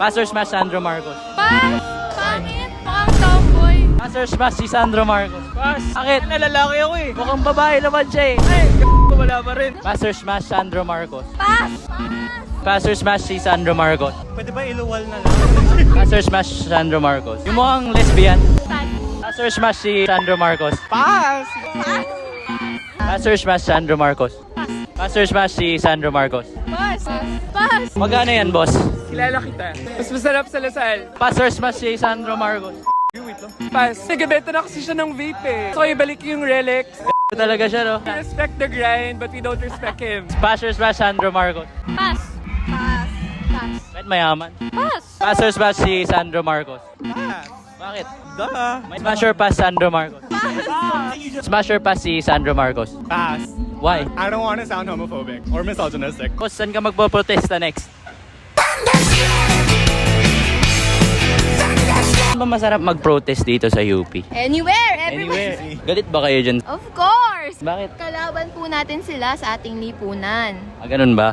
Pass or smash Sandro Marcos? Pass! Pangit! Mukhang tomboy. Pass or smash si Sandro Marcos? Pass. Bakit? Nalalaki ako eh. Mukhang babae naman siya eh. Ay, wala pa rin. Pass or smash Sandro Marcos? Pass! Pass or smash si Sandro Marcos? Pwede ba iluwal na lang? Pass or smash Sandro Marcos? Yung mukhang lesbian? Pass! Pass or smash si Sandro Marcos? Pass! Pass or smash Sandro Marcos? Pass or smash si Sandro Marcos? Pass! Pass! Magkano yan, boss? Kilala kita. Mas masarap sa Lasal. Pass or smash si Sandro Marcos? Pass. Nagabenta na kasi siya ng vape eh. So ibalik yung relics. Talaga siya, no? We respect the grind, but we don't respect him. Pass or smash Sandro Marcos? Pass! Pass! Pass! Kahit mayaman. Pass! Pass or smash si Sandro Marcos? Pass. Bakit? Duh. Smash or pass Sandro Marcos? Smash or pass si Sandro Marcos? Pass. Why? I don't want to sound homophobic or misogynistic. Boss, saan ka magpo-protesta next? Saan ba masarap mag-protest dito sa UP? Anywhere! Anywhere. Everywhere! Galit ba kayo dyan? Of course! Bakit? Kalaban po natin sila sa ating lipunan. Ganun ba?